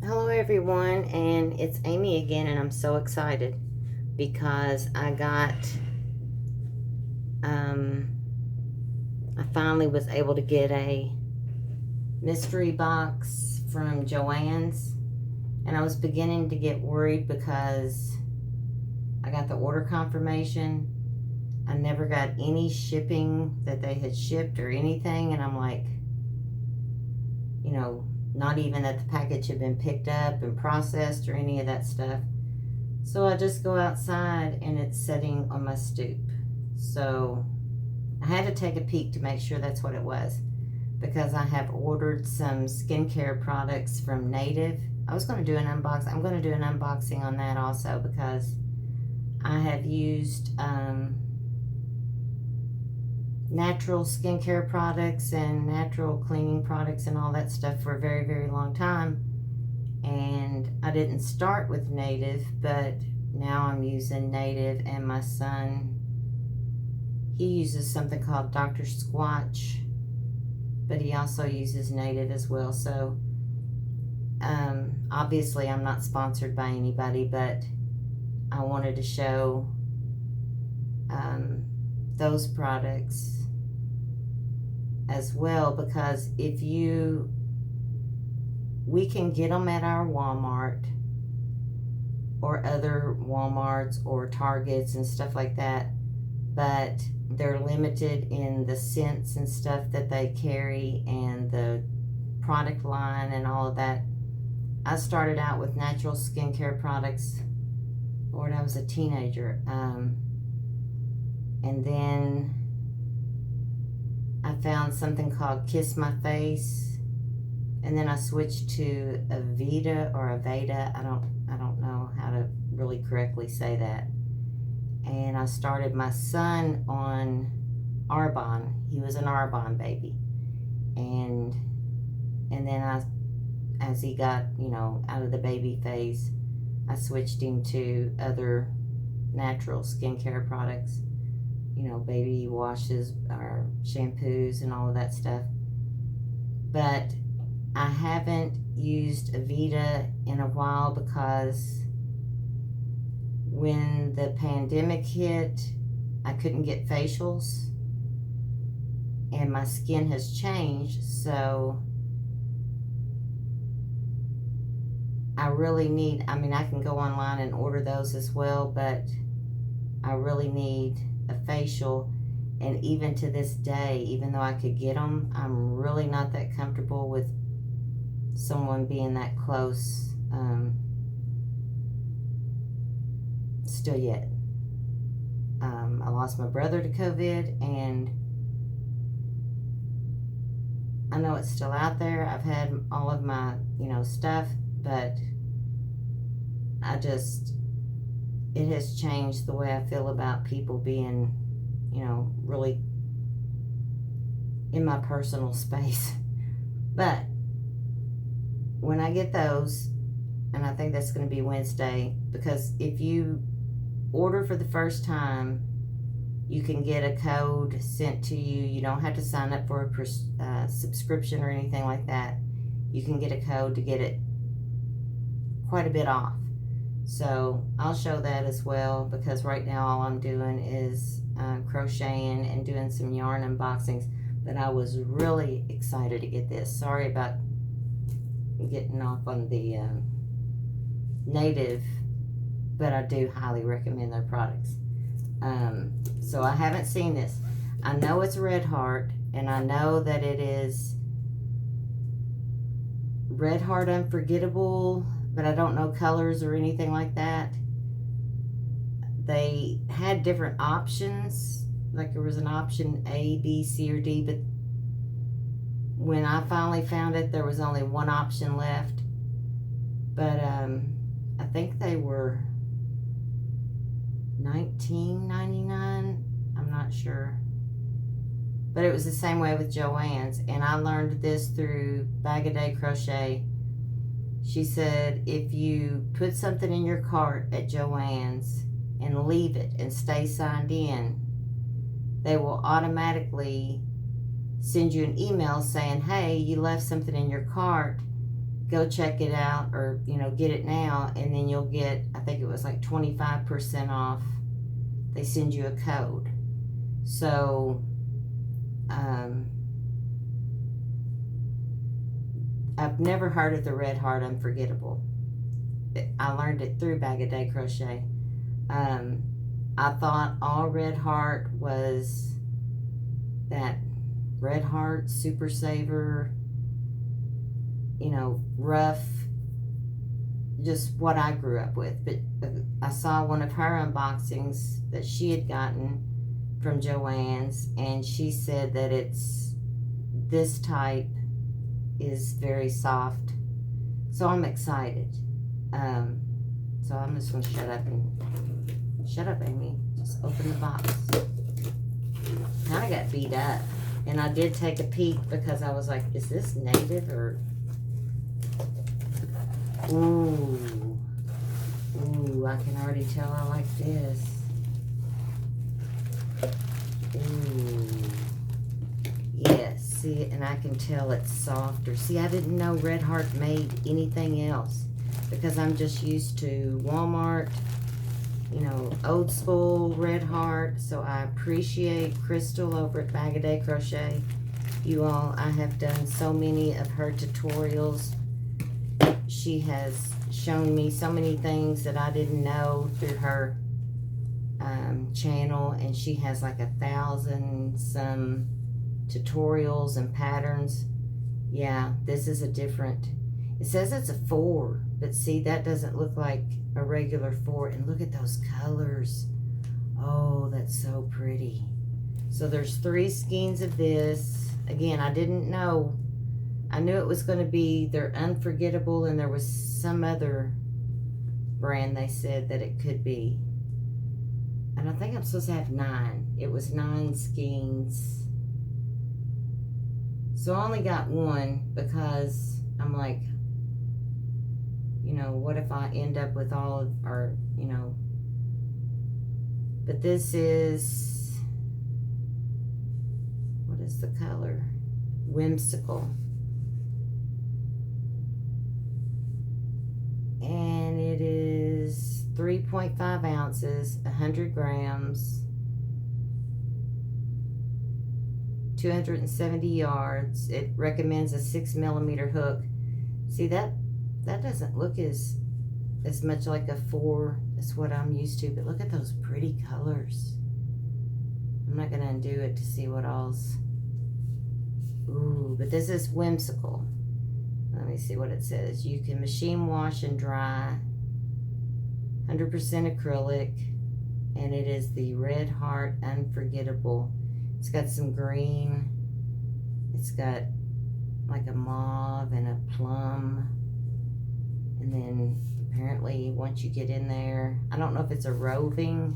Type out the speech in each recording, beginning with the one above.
Hello everyone, and it's Amy again, and I'm so excited because I finally was able to get a mystery box from Joann's, and I was beginning to get worried because I got the order confirmation. I never got any shipping that they had shipped or anything, and I'm like, not even that the package had been picked up and processed or any of that stuff. So I just go outside and it's sitting on my stoop. So I had to take a peek to make sure that's what it was, because I have ordered some skincare products from Native. I was going to do an unboxing. I'm going to do an unboxing on that also, because I have used natural skincare products and natural cleaning products and all that stuff for a very, very long time. And I didn't start with Native, but now I'm using Native, and my son, he uses something called Dr. Squatch, but he also uses Native as well. So obviously I'm not sponsored by anybody, but I wanted to show those products as well, because we can get them at our Walmart or other Walmarts or Targets and stuff like that, but they're limited in the scents and stuff that they carry and the product line and all of that. I started out with natural skincare products, Lord, I was a teenager, and then I found something called Kiss My Face, and then I switched to Aveda or Aveda. I don't know how to really correctly say that. And I started my son on Arbonne. He was an Arbonne baby, and then as he got out of the baby phase, I switched him to other natural skincare products, baby washes or shampoos and all of that stuff. But I haven't used Aveda in a while, because when the pandemic hit, I couldn't get facials, and my skin has changed. So I really need, I can go online and order those as well, but I really need a facial. And even to this day, even though I could get them, I'm really not that comfortable with someone being that close still yet. I lost my brother to COVID, and I know it's still out there. I've had all of my stuff, but it has changed the way I feel about people being really in my personal space. But when I get those, and I think that's going to be Wednesday, because if you order for the first time, you can get a code sent to you. You don't have to sign up for a subscription or anything like that. You can get a code to get it quite a bit off. So I'll show that as well, because right now all I'm doing is crocheting and doing some yarn unboxings. But I was really excited to get this. Sorry about getting off on the Native, but I do highly recommend their products. So I haven't seen this. I know it's Red Heart, and I know that it is Red Heart Unforgettable, but I don't know colors or anything like that. They had different options, like there was an option A, B, C, or D, but when I finally found it, there was only one option left. But I think they were $19.99. I'm not sure. But it was the same way with Joann's, and I learned this through Bag a Day Crochet. She said if you put something in your cart at Joann's and leave it and stay signed in, they will automatically send you an email saying, hey, you left something in your cart, go check it out, or you know, get it now, and then you'll get, I think it was like 25% off. They send you a code. So I've never heard of the Red Heart Unforgettable. I learned it through Bag a Day Crochet. I thought all Red Heart was that Red Heart Super Saver, you know, rough, just what I grew up with. But I saw one of her unboxings that she had gotten from Joann's, and she said that it's this type is very soft. So I'm excited. So I'm just gonna shut up, Amy. Just open the box. Kind of got beat up, and I did take a peek because I was like, is this native or? Ooh, I can already tell I like this. Ooh, yes, see, and I can tell it's softer. See, I didn't know Red Heart made anything else because I'm just used to Walmart, you know, old school Red Heart. So I appreciate Crystal over at Bag a Day Crochet. You all, I have done so many of her tutorials. She has shown me so many things that I didn't know through her channel, and she has like 1,000 some tutorials and patterns. Yeah, this is a different, it says it's a 4, but see, that doesn't look like a regular 4. And look at those colors. Oh, that's so pretty. So there's 3 skeins of this. Again, I didn't know. I knew it was going to be their Unforgettable, and there was some other brand they said that it could be. And I think I'm supposed to have 9. It was 9 skeins. So I only got 1 because I'm like, you know, what if I end up with all of our, you know. But this is, what is the color? Whimsical. And it is 3.5 ounces, 100 grams, 270 yards. It recommends a 6mm hook. See, that doesn't look as much like a 4 as what I'm used to, but look at those pretty colors. I'm not gonna undo it to see what all's. Ooh, but this is whimsical. Let me see what it says. You can machine wash and dry, 100% acrylic, and it is the Red Heart Unforgettable. It's got some green. It's got like a mauve and a plum. And then apparently once you get in there, I don't know if it's a roving.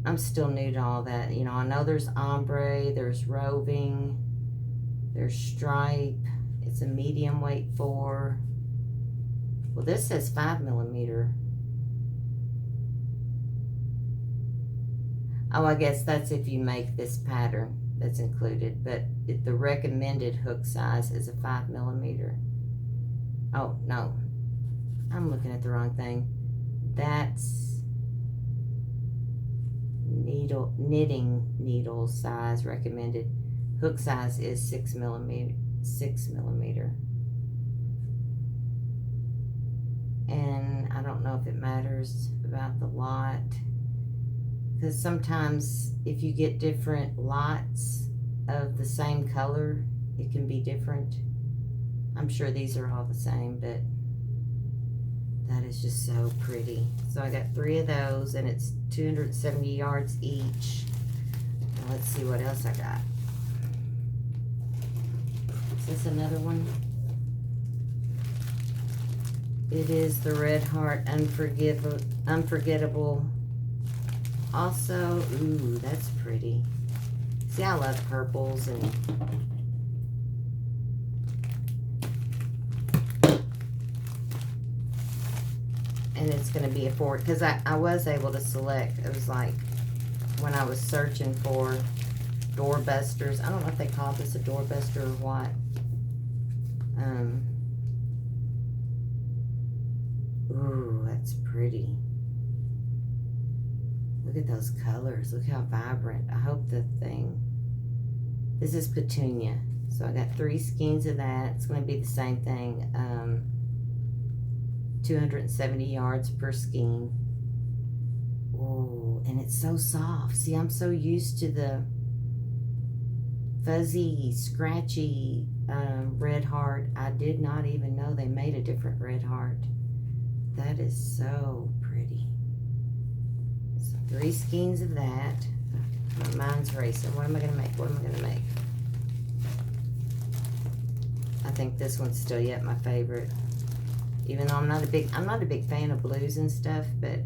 I'm still new to all that. You know, I know there's ombre, there's roving, there's stripe. It's a medium weight 4. Well, this says 5mm. Oh, I guess that's if you make this pattern that's included, but the recommended hook size is a 5mm. Oh, no. I'm looking at the wrong thing. That's knitting needle size recommended. Hook size is 6mm. And I don't know if it matters about the lot, because sometimes if you get different lots of the same color, it can be different. I'm sure these are all the same, but that is just so pretty. So I got 3 of those, and it's 270 yards each. Now let's see what else I got. Is this another one? It is the Red Heart Unforgettable. Also, ooh, that's pretty. See, I love purples and it's going to be a 4, because I was able to select. It was like when I was searching for doorbusters. I don't know if they call this a doorbuster or what. Ooh, that's pretty. Look at those colors. Look how vibrant. I hope the thing... This is petunia. So I got 3 skeins of that. It's going to be the same thing. 270 yards per skein. Oh, and it's so soft. See, I'm so used to the fuzzy, scratchy Red Heart. I did not even know they made a different Red Heart. That is so pretty. So 3 skeins of that. My mind's racing. What am I going to make? What am I going to make? I think this one's still yet my favorite. Even though I'm not a big fan of blues and stuff, but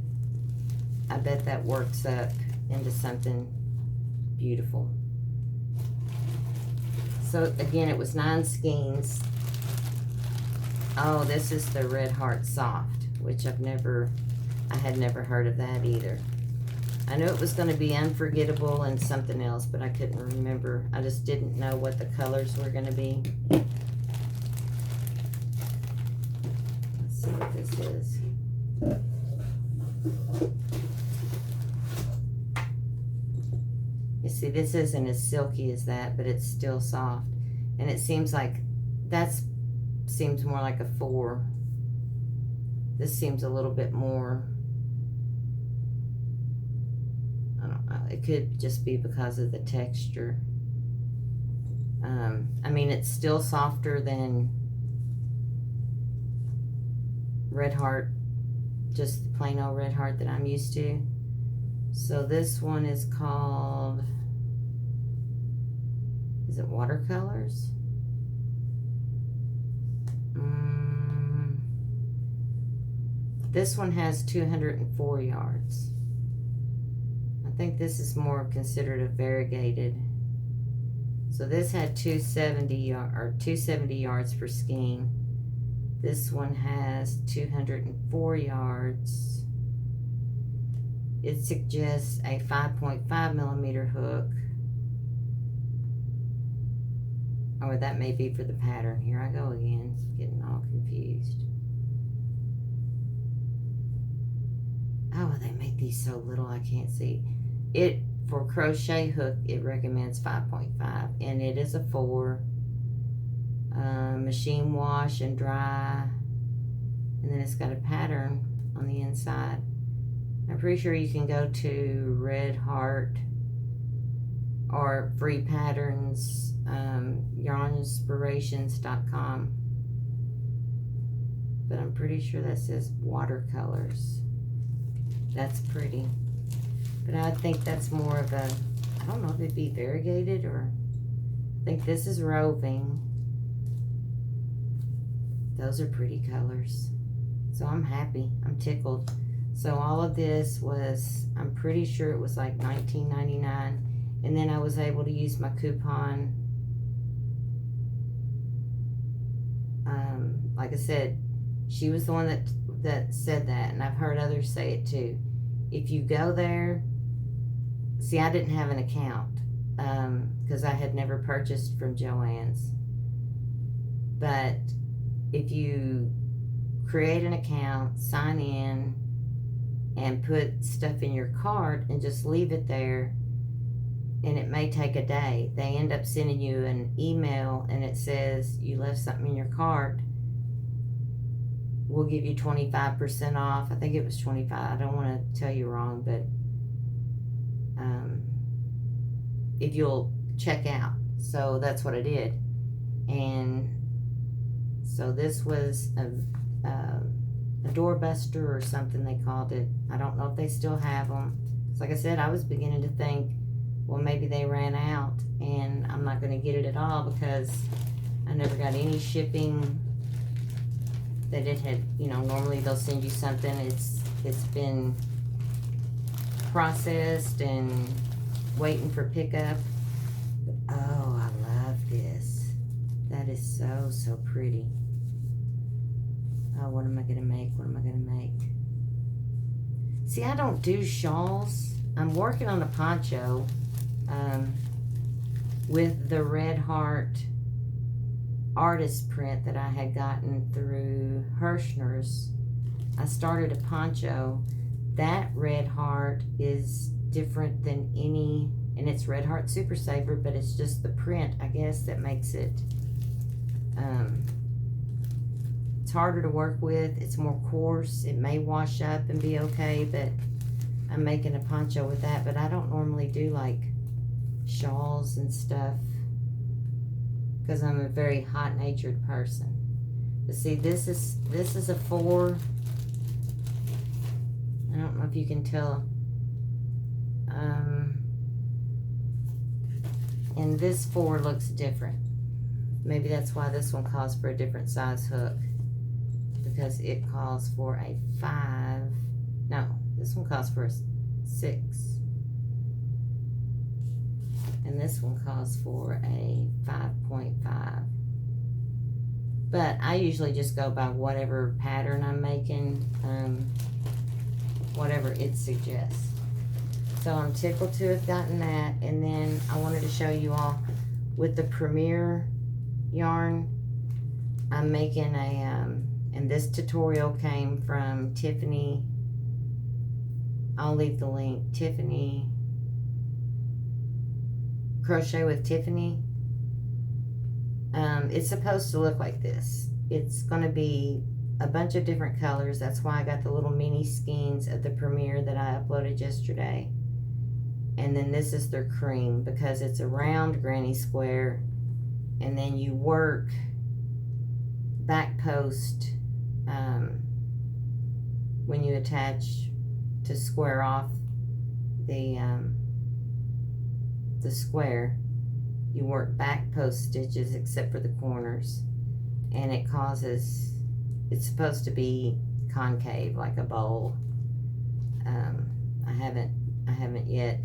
I bet that works up into something beautiful. So again, it was 9 skeins. Oh, this is the Red Heart Soft, which I had never heard of that either. I knew it was going to be Unforgettable and something else, but I couldn't remember. I just didn't know what the colors were going to be. Let's see what this is. You see, this isn't as silky as that, but it's still soft. And it seems like seems more like a 4. This seems a little bit more... It could just be because of the texture. I mean, it's still softer than Red Heart, just the plain old Red Heart that I'm used to. So this one is called, is it Watercolors? This one has 204 yards. I think this is more considered a variegated. So this had 270 yards per skein. This one has 204 yards. It suggests a 5.5 millimeter hook. Or that may be for the pattern. Here I go again, getting all confused. Oh, they make these so little I can't see. It, for crochet hook, it recommends 5.5, and it is a 4. Machine wash and dry, and then it's got a pattern on the inside. I'm pretty sure you can go to Red Heart or free patterns, yarnunboxing.com, but I'm pretty sure that says watercolors. That's pretty. But I think that's more of a, I don't know if it'd be variegated, or I think this is roving. Those are pretty colors. So I'm happy. I'm tickled. So all of this was, I'm pretty sure it was like $19.99. And then I was able to use my coupon. Like I said, she was the one that said that, and I've heard others say it too. If you go there, see, I didn't have an account because I had never purchased from Joann's. But if you create an account, sign in, and put stuff in your cart and just leave it there, and it may take a day, they end up sending you an email and it says you left something in your cart. We'll give you 25% off. I think it was 25. I don't want to tell you wrong, but if you'll check out. So that's what I did. And so this was a doorbuster or something they called it. I don't know if they still have them. So like I said, I was beginning to think, well, maybe they ran out and I'm not going to get it at all because I never got any shipping. That it had, you know, normally they'll send you something, it's been processed and waiting for pickup. But, oh, I love this. That is so pretty. Oh, what am I gonna make? What am I gonna make? See, I don't do shawls. I'm working on a poncho with the Red Heart artist print that I had gotten through Hirschner's. I started a poncho. That Red Heart is different than any, and it's Red Heart Super Saver, but it's just the print, I guess, that makes it, it's harder to work with. It's more coarse. It may wash up and be okay, but I'm making a poncho with that. But I don't normally do like shawls and stuff because I'm a very hot-natured person. But see, this is a 4. I don't know if you can tell. And this 4 looks different. Maybe that's why this one calls for a different size hook, because it calls for a 5. No, this one calls for a 6. And this one calls for a 5.5. But I usually just go by whatever pattern I'm making, whatever it suggests. So I'm tickled to have gotten that. And then I wanted to show you all with the Premier yarn, I'm making a, and this tutorial came from Tiffany. I'll leave the link. Tiffany, Crochet with Tiffany. It's supposed to look like this. It's going to be a bunch of different colors. That's why I got the little mini skeins of the Premier that I uploaded yesterday. And then this is their cream, because it's a round granny square, and then you work back post when you attach to square off the square. You work back post stitches except for the corners, and it causes, it's supposed to be concave like a bowl. I haven't yet.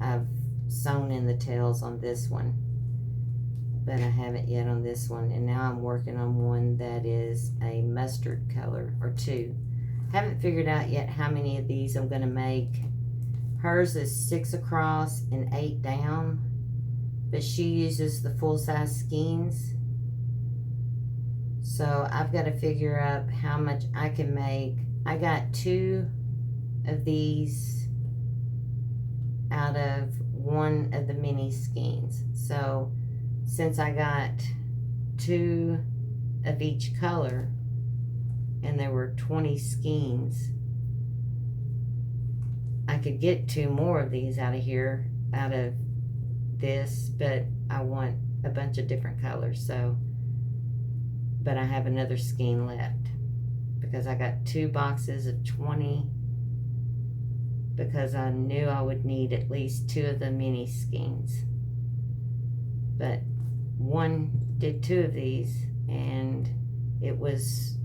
I've sewn in the tails on this one, but I haven't yet on this one. And now I'm working on one that is a mustard color, or 2. Haven't figured out yet how many of these I'm going to make. Hers is 6 across and 8 down, but she uses the full-size skeins. So I've got to figure out how much I can make. I got 2 of these out of one of the mini skeins. So since I got 2 of each color and there were 20 skeins, I could get 2 more of these out of here, out of this, but I want a bunch of different colors. So, but I have another skein left because I got 2 boxes of 20, because I knew I would need at least 2 of the mini skeins. But one did 2 of these, and it was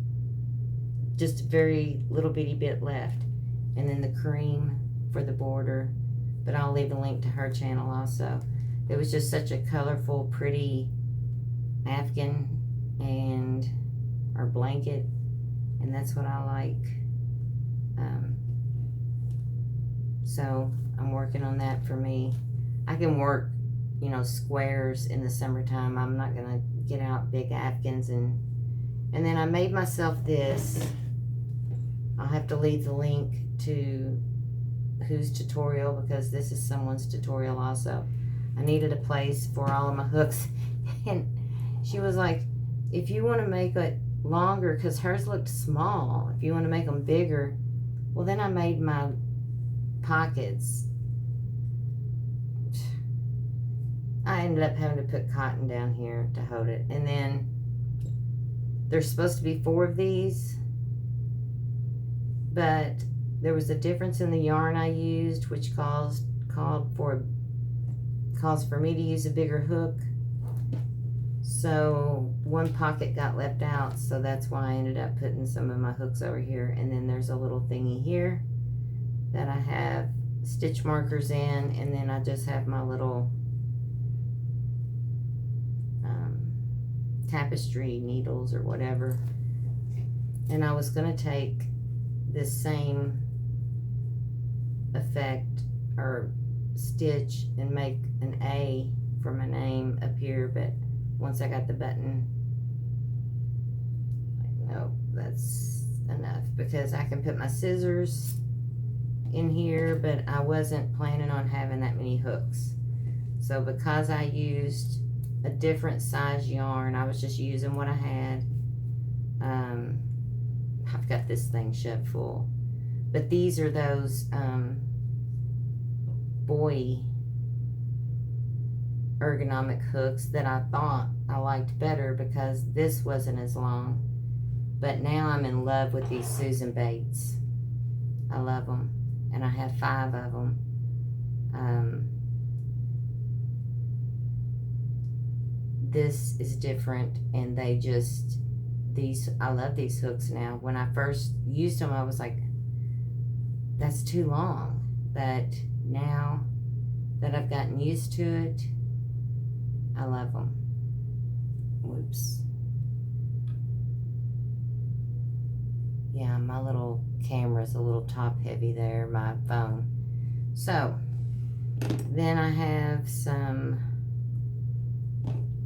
just a very little bitty bit left. And then the cream for the border, but I'll leave a link to her channel also. It was just such a colorful, pretty Afghan and or blanket, and that's what I like. So I'm working on that for me. I can work, you know, squares in the summertime. I'm not gonna get out big Afghans. And then I made myself this. I'll have to leave the link to whose tutorial, because this is someone's tutorial also. I needed a place for all of my hooks, and she was like, if you want to make it longer, because hers looked small, if you want to make them bigger, well, then I made my pockets. I ended up having to put cotton down here to hold it. And then there's supposed to be 4 of these, but there was a difference in the yarn I used, which calls for me to use a bigger hook. So one pocket got left out, so that's why I ended up putting some of my hooks over here. And then there's a little thingy here that I have stitch markers in, and then I just have my little tapestry needles or whatever. And I was going to take this same effect or stitch and make an A for my name up here, but once I got the button Nope, that's enough because I can put my scissors in here, but I wasn't planning on having that many hooks. So because I used a different size yarn, I was just using what I had. I've got this thing shoved full. But these are those boy ergonomic hooks that I thought I liked better because this wasn't as long. But now I'm in love with these Susan Bates. I love them. And I have 5 of them. This is different, and they just, I love these hooks now. When I first used them, I was like, that's too long. But now that I've gotten used to it, I love them. Whoops. Yeah, my little camera's a little top heavy there, my phone. So, then I have some,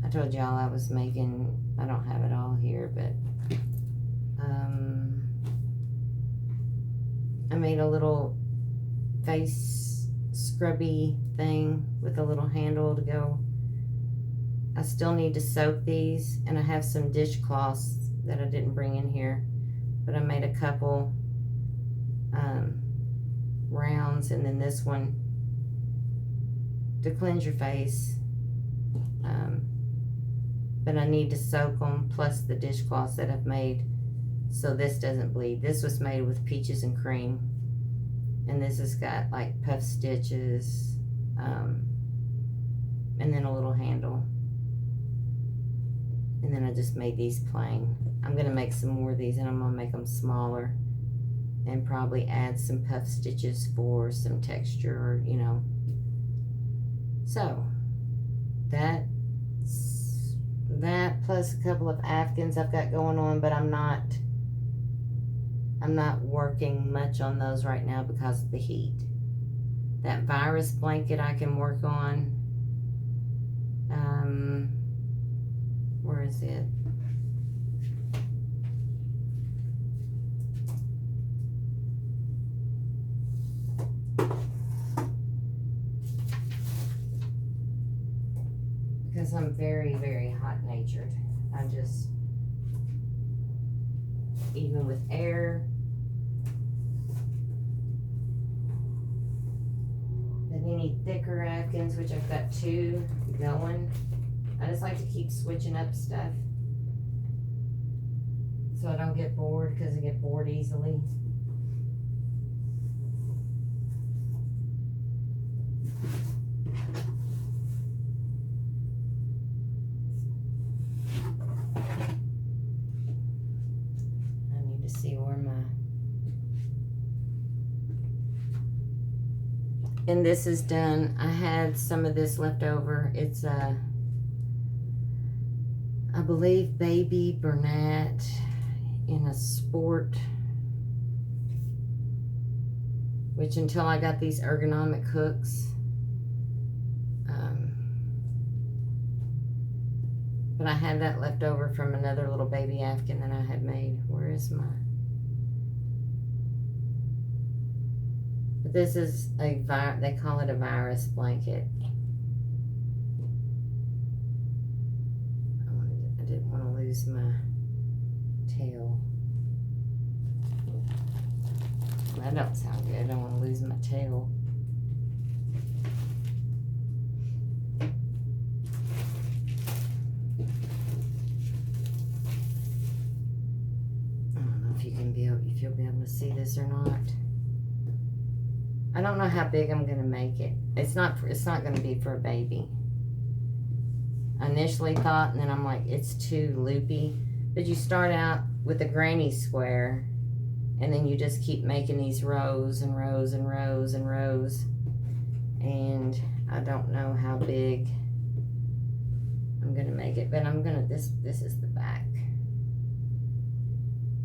I told y'all I was making, I don't have it all here, but I made a little face scrubby thing with a little handle to go. I still need to soak these, and I have some dishcloths that I didn't bring in here, but I made a couple rounds, and then this one to cleanse your face. But I need to soak them, plus the dishcloths that I've made so this doesn't bleed. This was made with peaches and cream, and this has got like puff stitches, and then a little handle, and then I just made these plain. I'm gonna make some more of these, and I'm gonna make them smaller and probably add some puff stitches for some texture, or you know. So that plus a couple of Afghans I've got going on, but I'm not working much on those right now because of the heat. That virus blanket I can work on. Where is it? Because I'm very, very hot-natured. I just, even with air, but any thicker Afghans, which I've got 2 going, I just like to keep switching up stuff so I don't get bored, because I get bored easily. And this is done. I had some of this left over. It's I believe Baby Bernat in a sport, which until I got these ergonomic hooks, but I had that left over from another little baby Afghan that I had made. Where is my? But this is a they call it a virus blanket. I didn't want to lose my tail. That don't sound good. I don't want to lose my tail. I don't know if you'll be able to see this or not. I don't know how big I'm gonna make it. It's not gonna be for a baby. I initially thought, and then I'm like, it's too loopy. But you start out with a granny square, and then you just keep making these rows and rows and rows and rows. And I don't know how big I'm gonna make it, but I'm gonna, this is the back,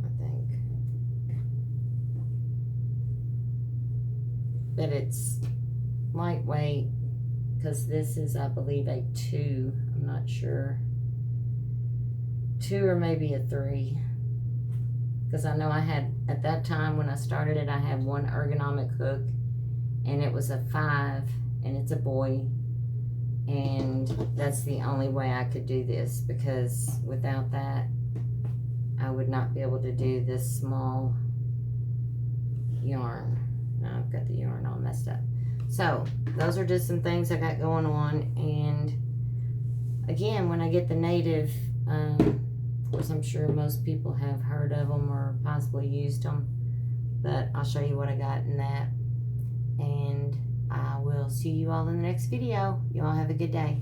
I think. But it's lightweight, because this is, I believe, a 2. I'm not sure. 2 or maybe a 3. because I know I had, at that time when I started it, I had one ergonomic hook, and it was a 5, and it's a boy, and that's the only way I could do this, because without that I would not be able to do this small yarn. Now I've got the yarn all messed up. So those are just some things I got going on, and again, when I get the native, of course I'm sure most people have heard of them or possibly used them, but I'll show you what I got in that, and I will see you all in the next video. You all have a good day.